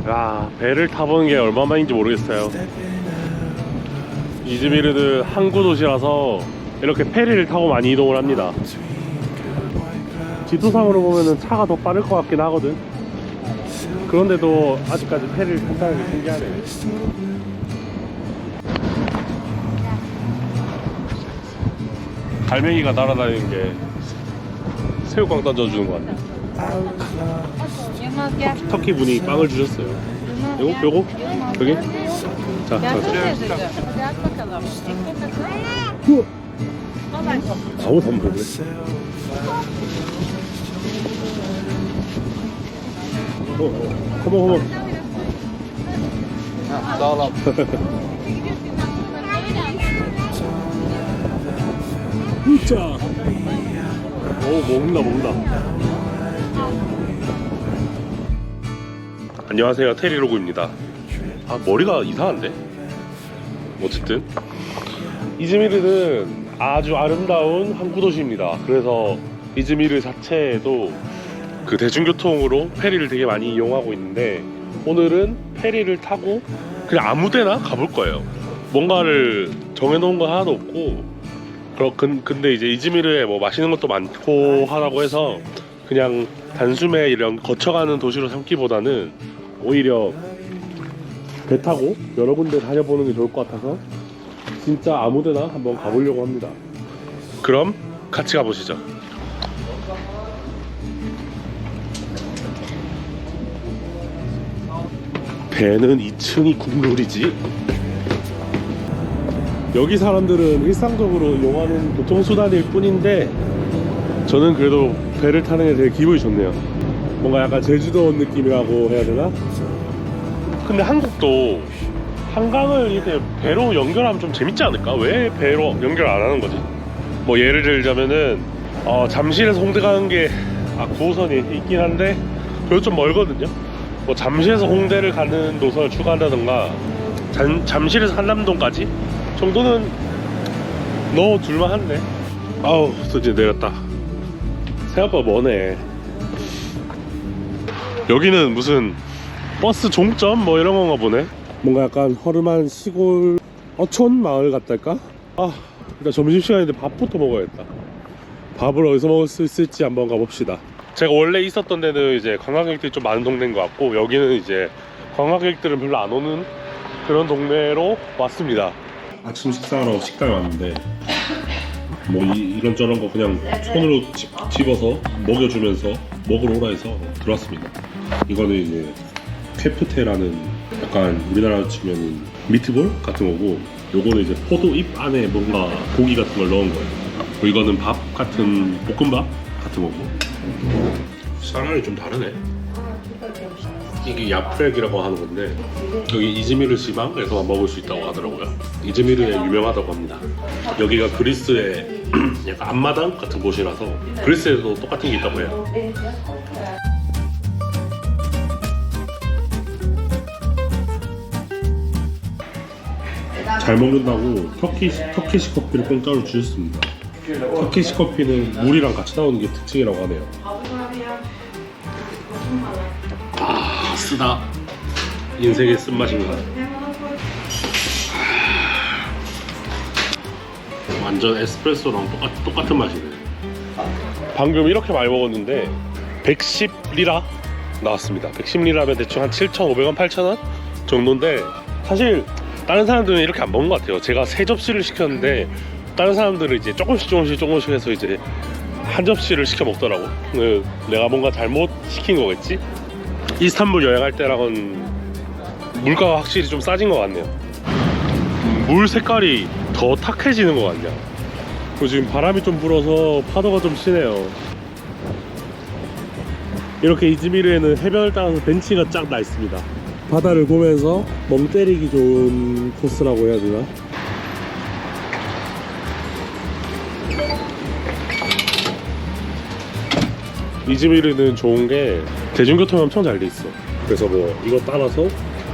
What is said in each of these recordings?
야, 배를 타보는 게 얼마만인지 모르겠어요. 이즈미르는 항구 도시라서 이렇게 페리를 타고 많이 이동을 합니다. 지도상으로 보면은 차가 더 빠를 것 같긴 하거든. 그런데도 아직까지 페리를 탄다는 게 신기하네. 갈매기가 날아다니는 게 새우깡 던져주는 것 같네. 터키 분이 빵을 주셨어요. 요거? 여기? 자. 우와. 아무도 안 먹네. 고마워. 진짜. 오, 먹는다. 안녕하세요, 테리로그입니다. 아, 머리가 이상한데? 어쨌든 이즈미르는 아주 아름다운 항구 도시입니다. 그래서 이즈미르 자체에도 그 대중교통으로 페리를 되게 많이 이용하고 있는데, 오늘은 페리를 타고 그냥 아무데나 가볼 거예요. 뭔가를 정해놓은 거 하나도 없고, 근데 이제 이즈미르에 뭐 맛있는 것도 많고 하라고 해서 그냥 단숨에 이런 거쳐가는 도시로 삼기보다는 오히려 배 타고 여러 군데 다녀보는 게 좋을 것 같아서 진짜 아무데나 한번 가보려고 합니다. 그럼 같이 가보시죠. 배는 2층이 국룰이지. 여기 사람들은 일상적으로 이용하는 교통수단일 뿐인데, 저는 그래도 배를 타는 게 되게 기분이 좋네요. 뭔가 약간 제주도 온 느낌이라고 해야 되나? 근데 한국도 한강을 이렇게 배로 연결하면 좀 재밌지 않을까? 왜 배로 연결 안 하는 거지? 뭐 예를 들자면은 잠실에서 홍대 가는 게 9호선이 있긴 한데 그래도 좀 멀거든요. 뭐 잠실에서 홍대를 가는 노선을 추가한다던가, 잠실에서 한남동까지 정도는 넣어둘만 한데. 아우, 드디어 내렸다. 생각보다 머네. 여기는 무슨 버스 종점 뭐 이런 건가 보네. 뭔가 약간 허름한 시골 어촌 마을 같달까? 아, 일단 점심시간인데 밥부터 먹어야겠다. 밥을 어디서 먹을 수 있을지 한번 가봅시다. 제가 원래 있었던 데는 이제 관광객들이 좀 많은 동네인 것 같고, 여기는 이제 관광객들은 별로 안 오는 그런 동네로 왔습니다. 아침 식사하러 식당에 왔는데 뭐 이런저런 거 그냥 손으로 집어서 먹여주면서 먹으러 오라 해서 들어왔습니다. 이거는 이제 케프테라는 약간 우리나라로 치면은 미트볼 같은 거고, 요거는 이제 포도 잎 안에 뭔가 고기 같은 걸 넣은 거예요. 그리고 이거는 밥 같은 볶음밥 같은 거고. 쌀알이 좀 다르네. 이게 야프렉이라고 하는 건데, 여기 이즈미르 지방에서만 먹을 수 있다고 하더라고요. 이즈미르에 유명하다고 합니다. 여기가 그리스의 약간 앞마당 같은 곳이라서 그리스에도 똑같은 게 있다고 해요. 잘 먹는다고 터키시 커피를 공짜로 주셨습니다. 터키시 커피는 물이랑 같이 나오는 게 특징이라고 하네요. 아, 쓰다. 인생의 쓴맛인가. 완전 에스프레소랑 똑같은 맛이네. 방금 이렇게 많이 먹었는데 110리라 나왔습니다. 110리라면 대충 한 7,500원, 8,000원 정도인데, 사실 다른 사람들은 이렇게 안 먹는 것 같아요. 제가 3접시를 시켰는데 다른 사람들은 이제 조금씩 해서 이제 한 접시를 시켜 먹더라고. 내가 뭔가 잘못 시킨 거겠지? 이스탄불 여행할 때랑은 물가가 확실히 좀 싸진 것 같네요. 물 색깔이 더 탁해지는 것 같냐. 그리고 지금 바람이 좀 불어서 파도가 좀 치네요. 이렇게 이즈미르에는 해변을 따라서 벤치가 쫙 나 있습니다. 바다를 보면서 멍 때리기 좋은 코스라고 해야 되나? 이즈미르는 좋은 게 대중교통이 엄청 잘 돼 있어. 그래서 뭐 이거 따라서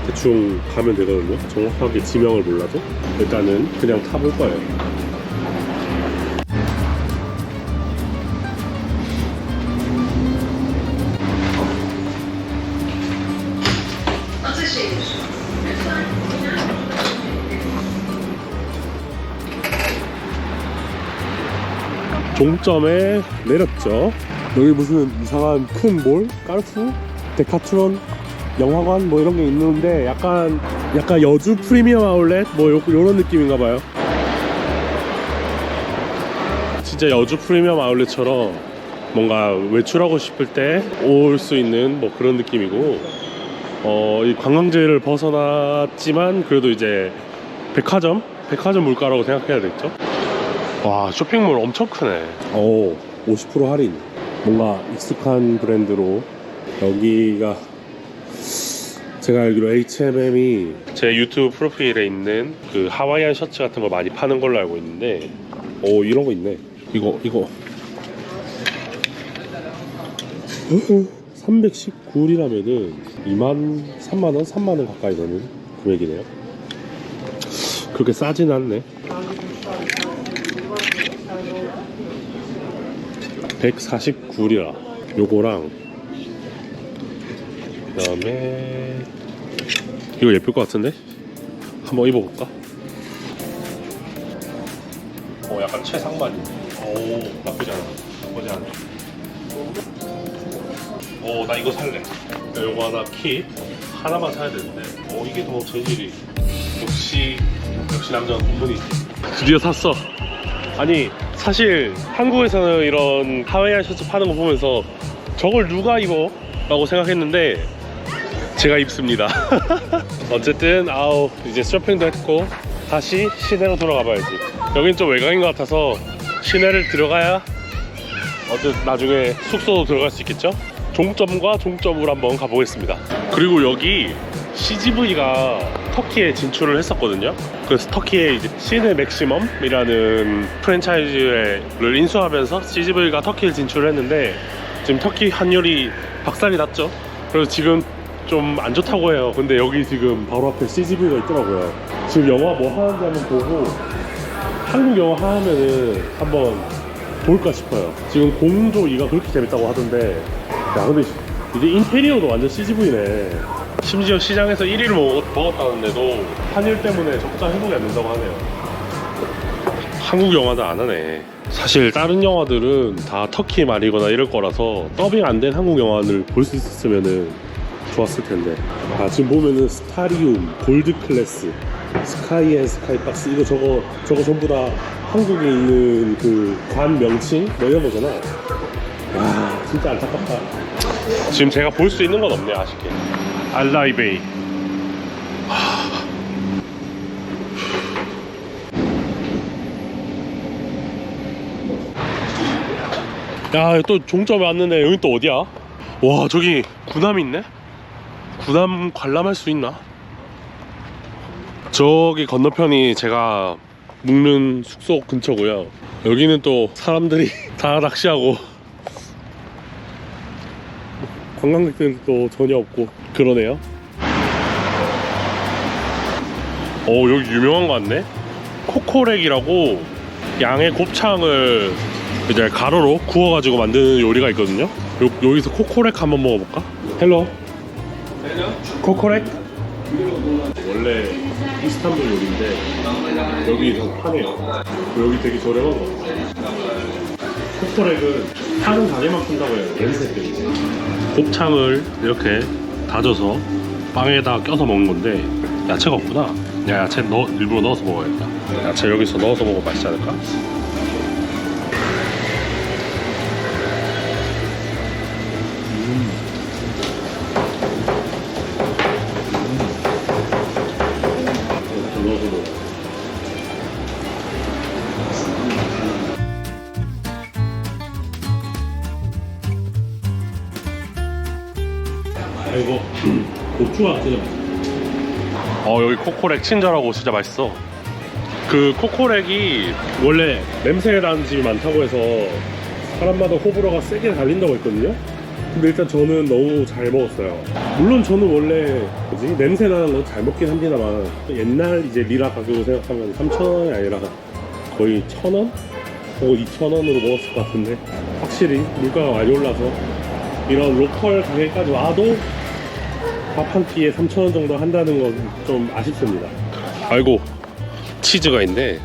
대충 가면 되거든요. 정확하게 지명을 몰라도 일단은 그냥 타볼 거예요. 종점에 내렸죠. 여기 무슨 이상한 큰 몰? 까르푸? 데카트론? 영화관? 뭐 이런 게 있는데 약간 여주 프리미엄 아울렛? 뭐 요런 느낌인가 봐요. 진짜 여주 프리미엄 아울렛처럼 뭔가 외출하고 싶을 때 올 수 있는 뭐 그런 느낌이고, 이 관광지를 벗어났지만 그래도 이제 백화점 물가라고 생각해야겠죠. 와, 쇼핑몰 엄청 크네. 50% 할인. 뭔가 익숙한 브랜드로. 여기가 제가 알기로 H&M이 제 유튜브 프로필에 있는 그 하와이안 셔츠 같은 거 많이 파는 걸로 알고 있는데, 이런 거 있네. 이거 319불이라면은 3만원? 3만원 가까이 되는 금액이네요. 그렇게 싸진 않네. 149리라. 요거랑 그 다음에 이거 예쁠 것 같은데? 한번 입어볼까? 약간 최상반이네. 나쁘지 않아. 나 이거 살래. 요거 하나 킵. 하나만 사야 되는데 이게 더 재질이 역시 남자는 돈분이 있지. 드디어 샀어. 아니 사실 한국에서는 이런 하와이안 셔츠 파는 거 보면서 저걸 누가 입어? 라고 생각했는데 제가 입습니다. 어쨌든 이제 쇼핑도 했고 다시 시내로 돌아가 봐야지. 여긴 좀 외곽인 것 같아서 시내를 들어가야 어쨌든 나중에 숙소도 들어갈 수 있겠죠? 종점과 종점으로 한번 가보겠습니다. 그리고 여기 CGV가 터키에 진출을 했었거든요. 그래서 터키의 이제 시내 맥시멈이라는 프랜차이즈를 인수하면서 CGV가 터키에 진출을 했는데 지금 터키 환율이 박살이 났죠. 그래서 지금 좀 안 좋다고 해요. 근데 여기 지금 바로 앞에 CGV가 있더라고요. 지금 영화 뭐 하는지 한번 보고 한국 영화 하면은 한번 볼까 싶어요. 지금 공조 2가 그렇게 재밌다고 하던데, 야 근데 이제 인테리어도 완전 CGV네. 심지어 시장에서 1위를 먹었다는데도 환율 때문에 적자 회복이 안 된다고 하네요. 한국 영화도 안 하네. 사실 다른 영화들은 다 터키 말이거나 이럴 거라서 더빙 안 된 한국 영화를 볼 수 있었으면은 좋았을 텐데. 지금 보면은 스타리움, 골드 클래스, 스카이 앤 스카이박스, 이거 저거 전부 다 한국에 있는 그 관 명칭 뭐 이런 거잖아. 와 진짜 안타깝다. 지금 제가 볼 수 있는 건 없네, 아쉽게. 알라이베이. 야, 또 종점에 왔는데 여기 또 어디야? 와, 저기 구남 있네? 구남 관람할 수 있나? 저기 건너편이 제가 묵는 숙소 근처고요. 여기는 또 사람들이 다 낚시하고 관광객들은 또 전혀 없고 그러네요. 여기 유명한 거 같네? 코코렉이라고 양의 곱창을 이제 가루로 구워가지고 만드는 요리가 있거든요. 여기서 코코렉 한번 먹어볼까? 헬로 코코렉? 원래 이스탄불 요리인데 여기서 파네요. 여기 되게 저렴한 거 같아요. 코코렉은 파는 가게만 판다고 해요. 냄새 때문에. 곱창을 이렇게 다져서 빵에다 껴서 먹는 건데 야채가 없구나. 야채 일부러 넣어서 먹어야겠다. 야채 여기서 넣어서 먹으면 맛있지 않을까? 넣어서 먹어. 이거 고추가 진짜 맛있어. 여기 코코렉 친절하고 진짜 맛있어. 그 코코렉이 원래 냄새나는 집이 많다고 해서 사람마다 호불호가 세게 갈린다고 했거든요. 근데 일단 저는 너무 잘 먹었어요. 물론 저는 원래 냄새나는 거 잘 먹긴 합니다만 옛날 이제 리라 가격으로 생각하면 3,000원이 아니라 거의 1,000원? 2,000원으로 먹었을 것 같은데, 확실히 물가가 많이 올라서 이런 로컬 가게까지 와도 밥 한 끼에 3,000원 정도 한다는 건 좀 아쉽습니다. 아이고, 치즈가 있네.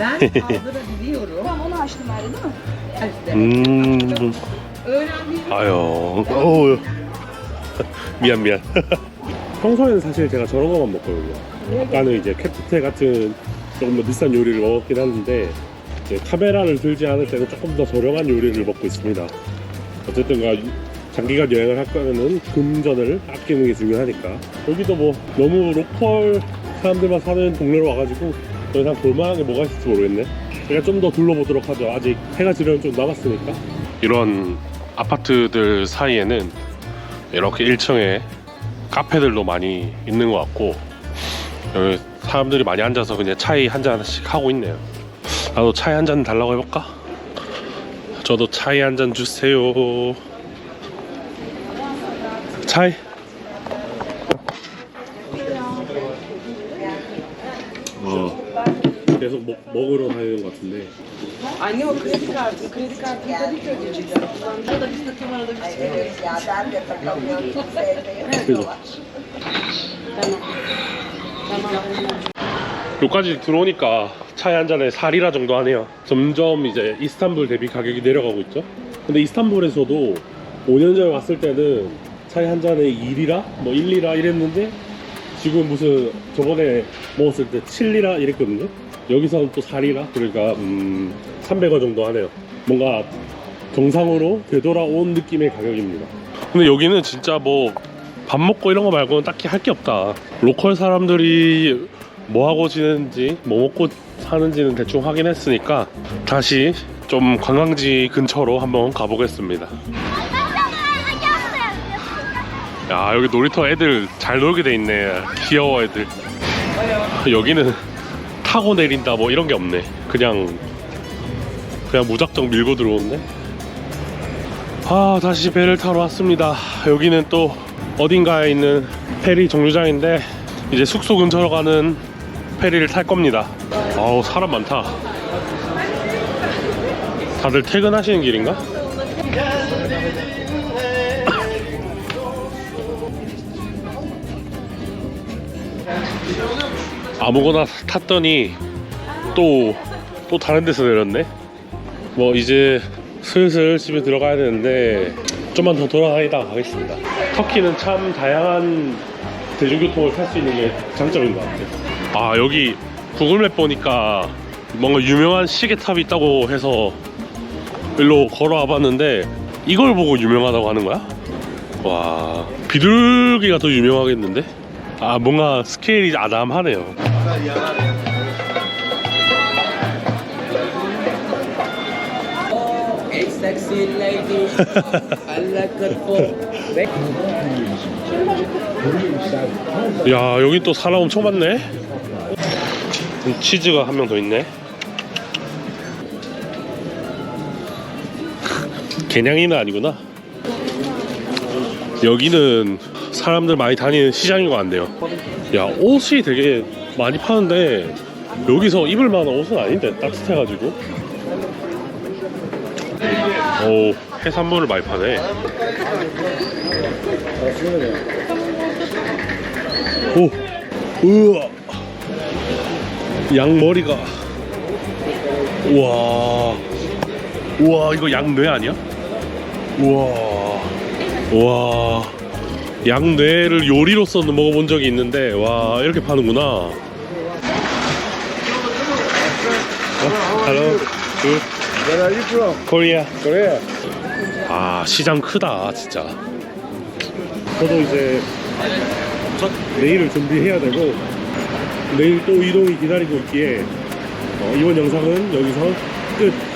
Ben kaldırabiliyorum. Tamam onu açtım herhalde değil mi? Öğrendiğim 아유, 어우. 미안. 평소에는 사실 제가 저런 거만 먹거든요. 아까는 이제 캡틴 같은 조금 더 비싼 요리를 먹었긴 하는데 이제 카메라를 들지 않을 때는 조금 더 저렴한 요리를 먹고 있습니다. 어쨌든가 장기간 여행을 할 거면은 금전을 아끼는 게 중요하니까. 여기도 뭐 너무 로컬 사람들만 사는 동네로 와가지고 더 이상 볼만한 게 뭐가 있을지 모르겠네. 제가 좀 더 둘러보도록 하죠. 아직 해가 지려면 좀 남았으니까. 이런 아파트들 사이에는 이렇게 1층에 카페들도 많이 있는 것 같고, 여기 사람들이 많이 앉아서 그냥 차이 한 잔씩 하고 있네요. 나도 차이 한 잔 달라고 해볼까? 저도 차이 한 잔 주세요. 차이. 계속 먹으러 다니는 것 같은데. Anne o kredi kartını tabii ki ödeyeceksin. Burada biz takım arada bir Evet ya ben de takamıyorum. Çok sevmiyorum. 그죠? 여기까지 들어오니까 차에 한 잔에 4리라 정도 하네요. 점점 이제 이스탄불 대비 가격이 내려가고 있죠. 근데 이스탄불에서도 5년 전에 왔을 때는 차에 한 잔에 2리라? 뭐 1리라 이랬는데 지금 무슨 저번에 먹었을 때 7리라 이랬거든요. 여기서는 또 4리라? 그러니까 300원 정도 하네요. 뭔가 정상으로 되돌아온 느낌의 가격입니다. 근데 여기는 진짜 뭐 밥 먹고 이런 거 말고는 딱히 할 게 없다. 로컬 사람들이 뭐 하고 지내는지 뭐 먹고 사는지는 대충 확인했으니까 다시 좀 관광지 근처로 한번 가보겠습니다. 야, 여기 놀이터 애들 잘 놀게 돼 있네. 귀여워 애들. 여기는 타고 내린다 뭐 이런 게 없네. 그냥 무작정 밀고 들어오는데. 아, 다시 배를 타러 왔습니다. 여기는 또 어딘가에 있는 페리 정류장인데 이제 숙소 근처로 가는 페리를 탈 겁니다. 아우, 사람 많다. 다들 퇴근하시는 길인가? 아무거나 탔더니 또 다른 데서 내렸네. 뭐 이제 슬슬 집에 들어가야 되는데 좀만 더 돌아다니다가 가겠습니다. 터키는 참 다양한 대중교통을 탈 수 있는 게 장점인 것 같아요. 아, 여기 구글맵 보니까 뭔가 유명한 시계탑이 있다고 해서 일로 걸어와 봤는데 이걸 보고 유명하다고 하는 거야? 와, 비둘기가 더 유명하겠는데? 아, 뭔가 스케일이 아담하네요. sexy lady. I like it for. 야, 여기 또 사람 엄청 많네. 치즈가 한 명 더 있네. 개냥이는 아니구나. 여기는 사람들 많이 다니는 시장인 것 같네요. 야, 옷이 되게 많이 파는데 여기서 입을 만한 옷은 아닌데, 따뜻해가지고. 오, 해산물을 많이 파네. 오, 우와, 양머리가. 우와, 우와, 이거 양뇌 아니야? 우와, 양뇌를 요리로서는 먹어본 적이 있는데, 와, 이렇게 파는구나. Hello, good. Where are you from? Korea. Korea. 아, 시장 크다 진짜. 저도 이제 내일을 준비해야 되고 내일 또 이동이 기다리고 있기에 이번 영상은 여기서 끝.